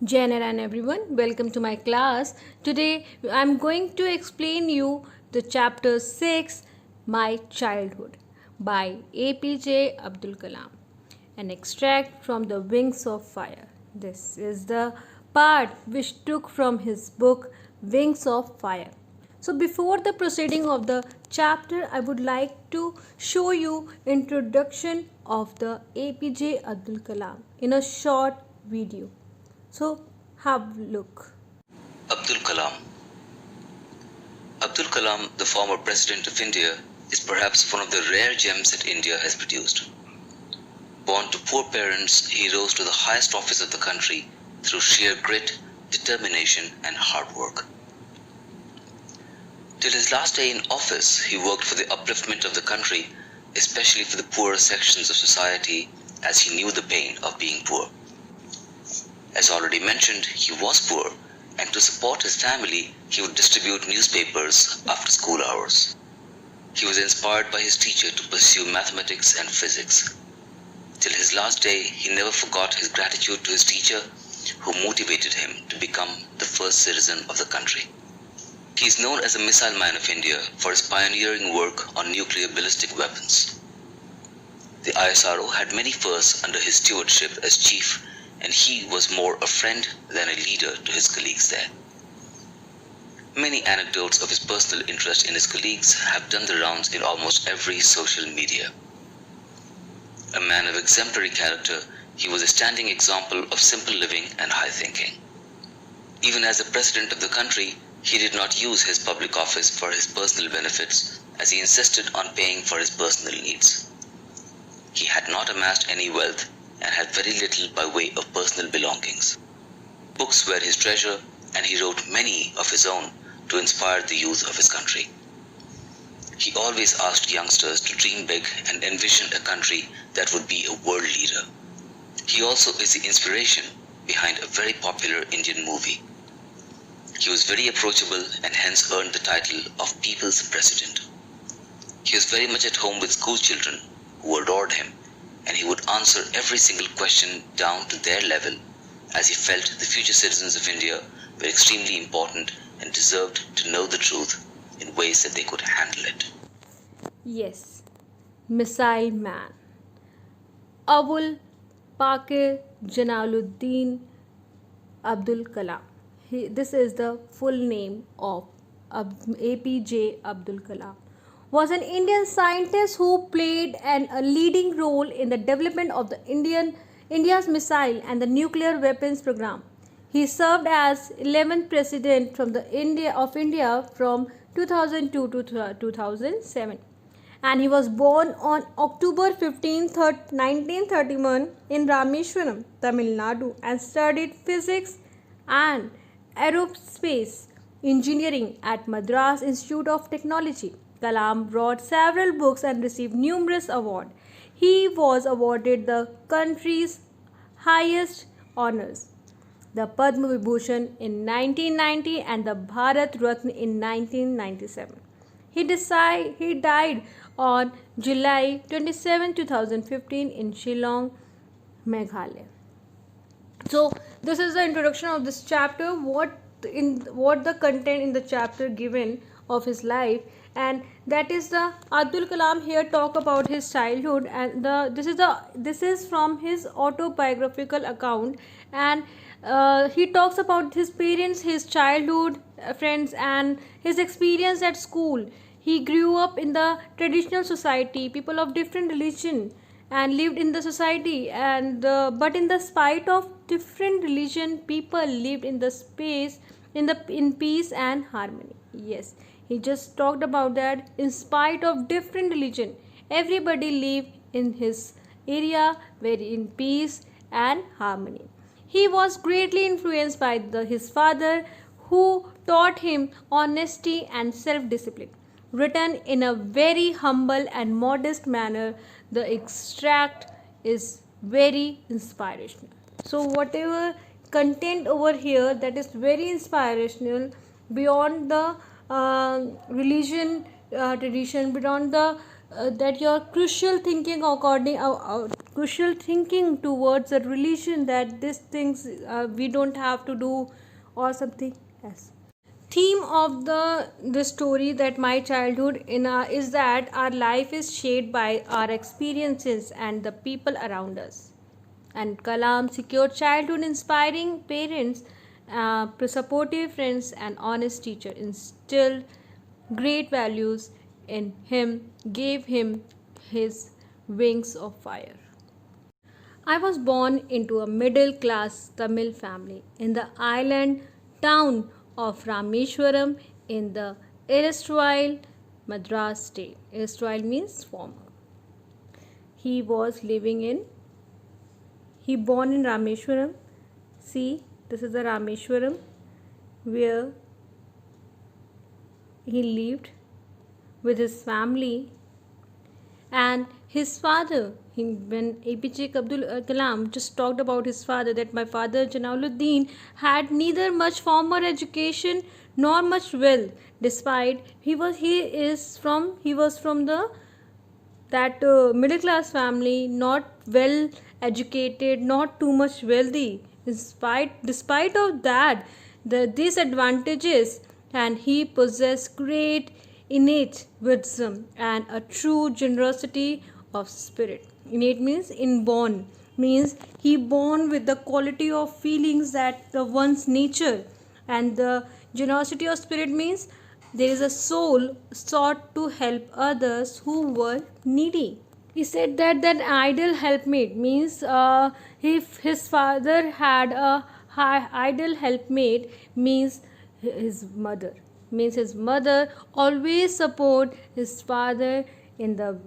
Janet and everyone, welcome to my class. Today I'm going to explain you the chapter 6 My Childhood by A.P.J. Abdul Kalam. An extract from the Wings of Fire. This is the part which took from his book Wings of Fire. So before the proceeding of the chapter, I would like to show you introduction of the A.P.J. Abdul Kalam in a short video. So have a look. Abdul Kalam. Abdul Kalam, the former President of India, is perhaps one of the rare gems that India has produced. Born to poor parents, he rose to the highest office of the country through sheer grit, determination, and hard work. Till his last day in office, he worked for the upliftment of the country, especially for the poorer sections of society, as he knew the pain of being poor. As already mentioned, he was poor, and to support his family, he would distribute newspapers after school hours. He was inspired by his teacher to pursue mathematics and physics. Till his last day, he never forgot his gratitude to his teacher, who motivated him to become the first citizen of the country. He is known as the Missile Man of India for his pioneering work on nuclear ballistic weapons. The ISRO had many firsts under his stewardship as chief, and he was more a friend than a leader to his colleagues there. Many anecdotes of his personal interest in his colleagues have done the rounds in almost every social media. A man of exemplary character, he was a standing example of simple living and high thinking. Even as the president of the country, he did not use his public office for his personal benefits, as he insisted on paying for his personal needs. He had not amassed any wealth and had very little by way of personal belongings. Books were his treasure, and he wrote many of his own to inspire the youth of his country. He always asked youngsters to dream big and envision a country that would be a world leader. He also is the inspiration behind a very popular Indian movie. He was very approachable and hence earned the title of People's President. He was very much at home with school children who adored him, and he would answer every single question down to their level, as he felt the future citizens of India were extremely important and deserved to know the truth in ways that they could handle it. Yes, Missile Man. Abul Pakir Jalaluddin Abdul Kalam. This is the full name of A.P.J. Abdul Kalam. Was an Indian scientist who played a leading role in the development of the India's missile and the nuclear weapons program. He served as 11th president of India from 2002 to 2007, and he was born on October 15, 1931 in Rameswaram, Tamil Nadu, and studied physics and aerospace engineering at Madras Institute of Technology. Kalam wrote several books and received numerous awards. He was awarded the country's highest honors, the Padma Vibhushan in 1990 and the Bharat Ratna in 1997. He died on July 27, 2015 in Shillong, Meghalaya. So this is the introduction of this chapter. What the content in the chapter given of his life, and that is the Abdul Kalam here talk about his childhood, and this is from his autobiographical account, and he talks about his parents, his childhood friends, and his experience at school. He grew up in the traditional society, people of different religion, and lived in the society, and but in the spite of different religion, people lived in the space in peace and harmony. Yes, he just talked about that. In spite of different religion, everybody lived in his area very in peace and harmony. He was greatly influenced by his father, who taught him honesty and self-discipline. Written in a very humble and modest manner, the extract is very inspirational. So whatever content over here, that is very inspirational, beyond the religion tradition, beyond the that your crucial thinking crucial thinking towards a religion, that these things we don't have to do, or something else. Theme of the story that my childhood is that our life is shaped by our experiences and the people around us. And Kalam secured childhood, inspiring parents, supportive friends, and honest teacher instilled great values in him, gave him his wings of fire. I was born into a middle class Tamil family in the island town of Rameshwaram in the erstwhile Madras state. Erstwhile means former. He was living in, he born in Rameshwaram. See, this is the Rameshwaram where he lived with his family. And his father, when A.P.J. Abdul Kalam just talked about his father, that my father Janaluddin had neither much formal education nor much wealth, despite he was from the that middle class family, not well educated, not too much wealthy. Despite of that, the disadvantages, and he possessed great innate wisdom and a true generosity of spirit. Innate means inborn, means he born with the quality of feelings that the one's nature, and the generosity of spirit means there is a soul sought to help others who were needy. He said that ideal helpmate means if his father had a ideal helpmate, means his mother, his mother always support his father in the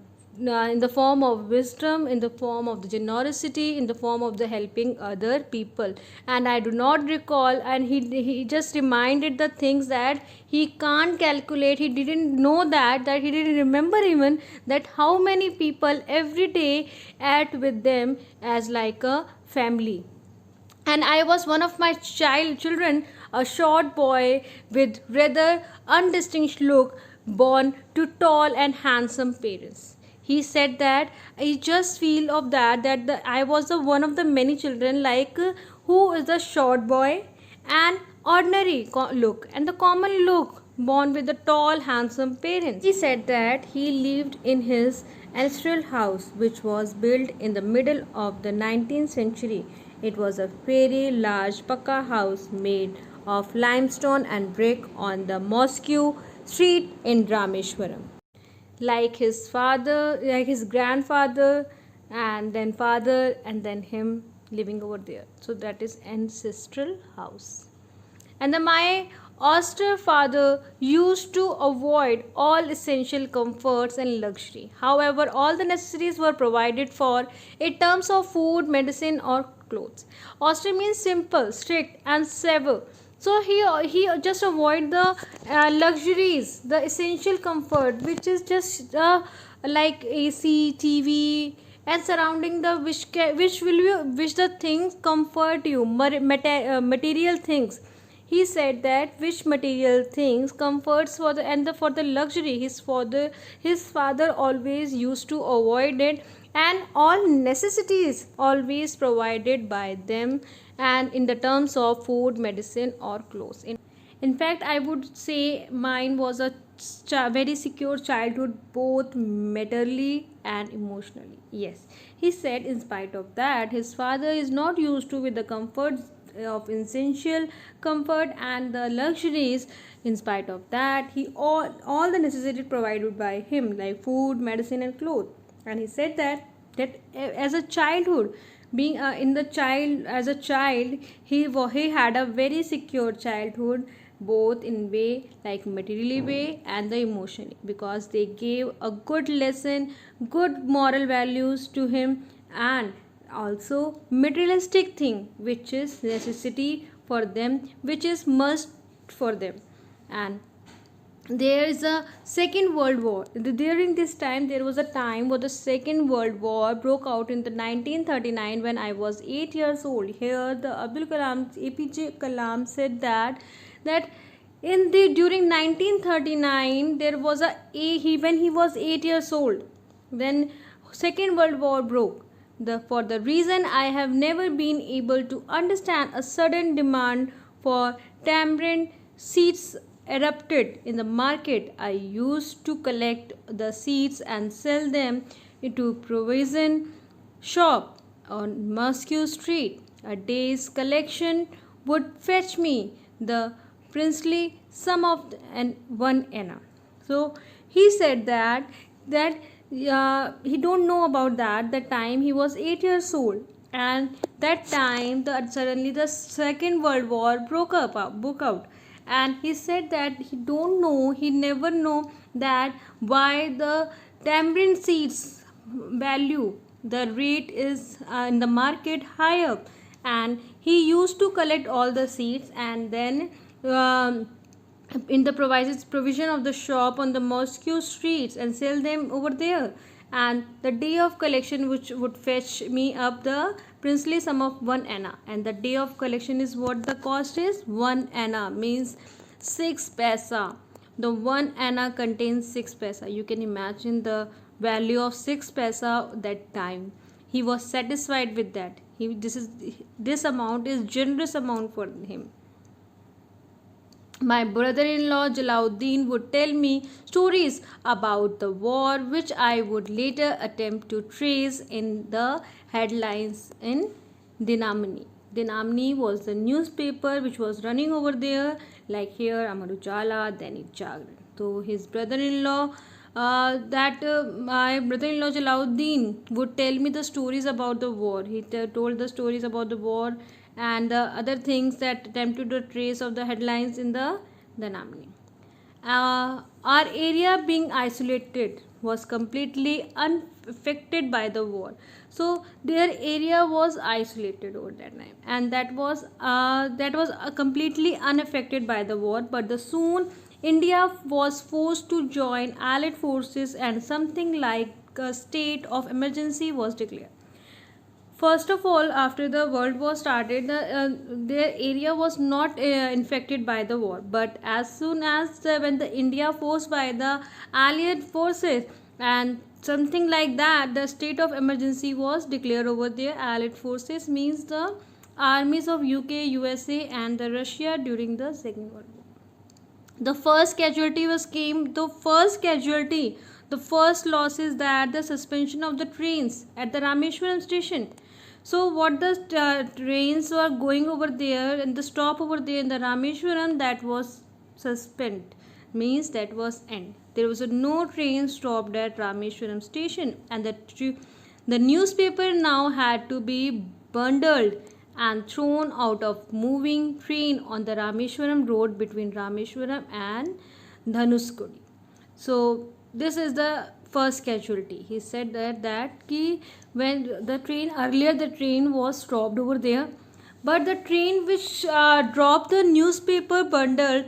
form of wisdom, in the form of the generosity, in the form of the helping other people. And I do not recall, and he just reminded the things that he can't calculate. He didn't know that he didn't remember even that how many people every day ate with them as like a family. And I was one of my children, a short boy with rather undistinguished look, born to tall and handsome parents. He said that I just feel of I was the one of the many children like who is the short boy and ordinary look and the common look, born with the tall handsome parents. He said that he lived in his ancestral house, which was built in the middle of the 19th century. It was a very large Pakka house made of limestone and brick on the Mosque Street in Rameshwaram. Like his father, like his grandfather, and then father, and then him living over there. So that is ancestral house. And my austere father used to avoid all essential comforts and luxury. However, all the necessaries were provided for in terms of food, medicine, or clothes. Austere means simple, strict, and severe. So he just avoid the luxuries, the essential comfort, which is just like AC, TV, and surrounding the which the things comfort you, material things. He said that which material things comforts for the luxury, his father always used to avoid it, and all necessities always provided by them, and in the terms of food, medicine, or clothes. In fact, I would say mine was a very secure childhood, both materially and emotionally. Yes, he said, in spite of that, his father is not used to with the comforts of essential comfort and the luxuries. In spite of that, he all the necessities provided by him, like food, medicine, and clothes. And he said that as a childhood, being in the child as a child, he had a very secure childhood, both in way like materially way and the emotionally, because they gave a good lesson, good moral values to him, and also materialistic thing which is necessity for them, which is must for them. And there is a second world war. During this time, there was a time where the second world war broke out in the 1939 when I was 8 years old. Here the Abdul Kalam, APJ Kalam said that During 1939 there was when he was 8 years old, then Second World War broke. For the reason I have never been able to understand, a sudden demand for tamarind seeds erupted in the market. I used to collect the seeds and sell them into provision shop on Moscow Street. A day's collection would fetch me the princely sum of one anna. So he said that he don't know about that. The time he was 8 years old, and that time suddenly the Second World War broke out, and he said that he never know that why the tamarind seeds value, the rate is in the market higher, and he used to collect all the seeds and then in the provision of the shop on the Moscow streets and sell them over there. And the day of collection which would fetch me up the princely sum of one anna. And the day of collection is what the cost is? One anna means 6 paisa. The one anna contains 6 paisa. You can imagine the value of 6 paisa that time. He was satisfied with that. This amount is generous amount for him. My brother-in-law Jalauddin would tell me stories about the war which I would later attempt to trace in the headlines in Dinamani. Dinamani was the newspaper which was running over there, like here Amar Ujala, then Jagran. So his brother-in-law my brother-in-law Jalauddin would tell me the stories about the war. He told the stories about the war and the other things that attempted to trace of the headlines in the Danamni. Our area being isolated was completely unaffected by the war. So their area was isolated over that time, and that was completely unaffected by the war. But the soon India was forced to join Allied forces, and something like a state of emergency was declared. First of all, after the World War started, their area was not infected by the war. But as soon as when the India forced by the Allied forces and something like that, the state of emergency was declared over there. Allied forces means the armies of UK, USA, and the Russia during the Second World War. The first casualty the first loss is that the suspension of the trains at the Rameshwaram station. So what the trains were going over there and the stop over there in the Rameshwaram, that was suspend, means that was end. There was no train stopped at Rameshwaram station, and the newspaper now had to be bundled and thrown out of moving train on the Rameshwaram road between Rameshwaram and Dhanuskodi. So this is the first casualty. He said that when the train was stopped over there, but the train which dropped the newspaper bundle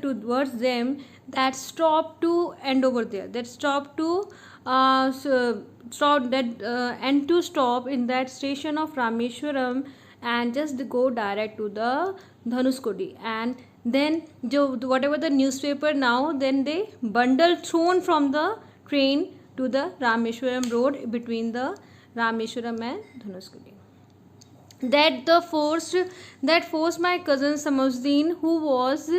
towards them, that stopped to end over there. That stopped to end to stop in that station of Rameshwaram and just go direct to the Dhanuskodi. And then whatever the newspaper now, then they bundle thrown from the train to the Rameshwaram road between the Rameshwaram and Dhanuskodi. That forced my cousin Samuddin, who was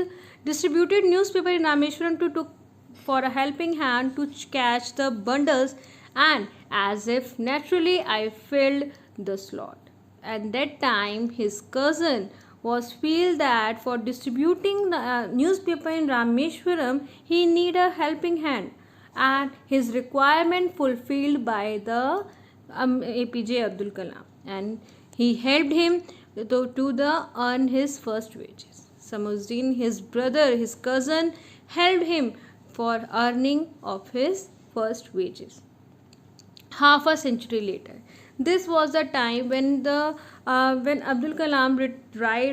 distributed newspaper in Rameshwaram, to took for a helping hand to catch the bundles, and as if naturally I filled the slot. At that time his cousin was feel that for distributing the newspaper in Rameshwaram he need a helping hand, and his requirement fulfilled by the A.P.J. Abdul Kalam, and he helped him to earn his first wages. Samuddin, his brother, his cousin, helped him for earning of his first wages. Half a century later, this was the time when when Abdul Kalam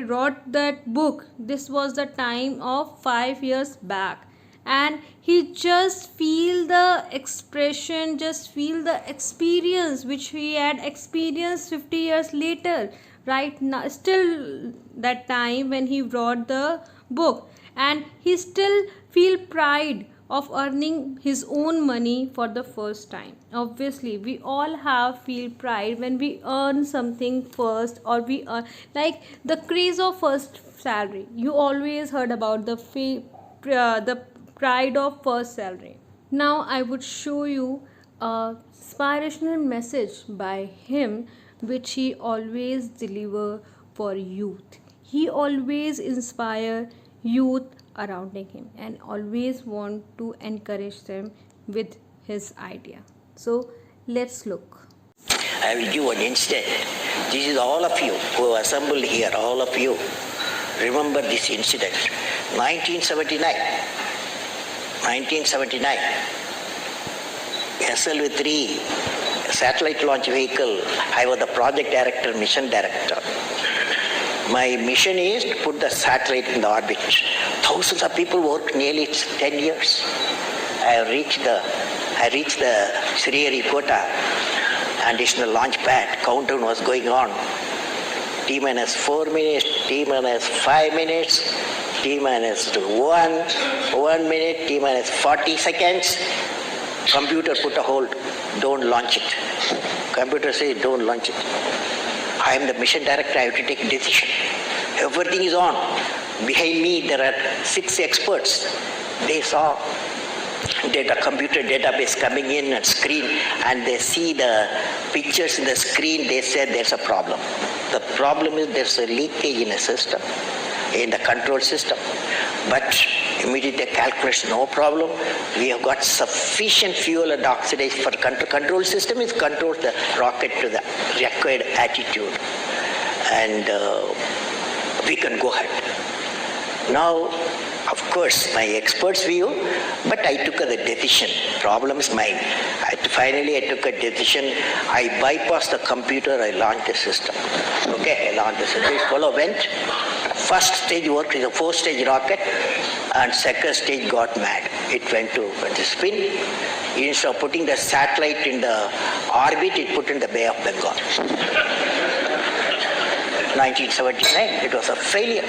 wrote that book. This was the time of 5 years back, and he just feel the expression, just feel the experience which he had experienced 50 years later right now, still that time when he wrote the book, and he still feel pride of earning his own money for the first time. Obviously we all have feel pride when we earn something first, or we earn, like the craze of first salary. You always heard about the pride of first salary. Now I would show you a inspirational message by him, which he always deliver for youth. He always inspire youth around him and always want to encourage them with his idea. So let's look. I will give one incident. This is all of you who are assembled here, all of you. Remember this incident. 1979. SLV-3, satellite launch vehicle. I was the project director, mission director. My mission is to put the satellite in the orbit. Thousands of people worked nearly 10 years. I reached the Sriharikota additional launch pad. Countdown was going on. T minus 4 minutes, T minus 5 minutes, T minus 1 minute, T minus 40 seconds. Computer put a hold. Don't launch it. Computer says don't launch it. I am the mission director. I have to take a decision. Everything is on. Behind me there are 6 experts. They saw computer database coming in and screen, and they see the pictures in the screen. They said there's a problem. The problem is there's a leakage in a system, in the control system. But immediately calculation, no problem. We have got sufficient fuel and oxidation for control system. It controls the rocket to the required attitude, and we can go ahead. Now, of course, my expert's view, but I took the decision. Problem is mine. Finally, I took a decision. I bypassed the computer. I launched the system. Okay, I launched the system. Follow went. First stage worked is a 4-stage rocket, and second stage got mad. It went to the spin. Instead of putting the satellite in the orbit, it put in the Bay of Bengal. 1979, it was a failure.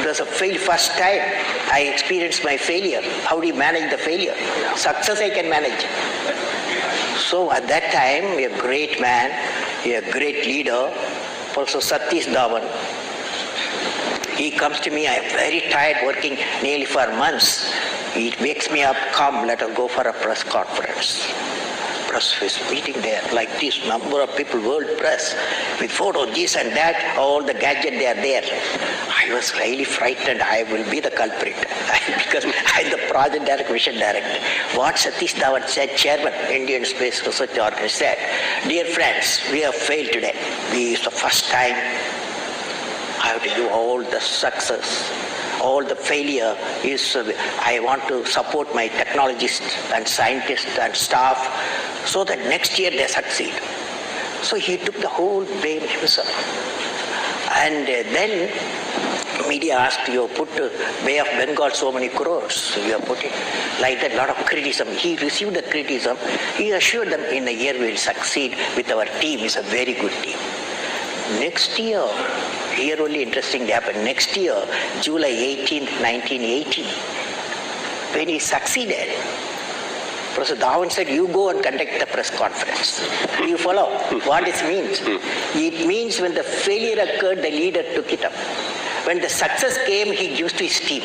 It was a first time I experienced my failure. How do you manage the failure? Success I can manage. So at that time, a great man, a great leader, also Satish Dhawan, he comes to me. I am very tired, working nearly for months. He wakes me up, come, let us go for a press conference. Press is meeting there, like this number of people, world press, with photos, this and that, all the gadgets, they are there. I was really frightened. I will be the culprit because I am the project director, mission director. What Satish Dhawan said, chairman, Indian Space Research Organization, said, dear friends, we have failed today. This is the first time I have to give all the success. All the failure is, I want to support my technologists and scientists and staff so that next year they succeed. So he took the whole blame himself. And then media asked, you put Bay of Bengal so many crores, you have put it like that, lot of criticism. He received the criticism. He assured them in a year we will succeed with our team. It's a very good team. Next year, here only interesting happened. Next year, July 18th, 1980, when he succeeded, Professor Dhawan said, you go and conduct the press conference. You follow what it means? It means when the failure occurred, the leader took it up. When the success came, he gives to his team.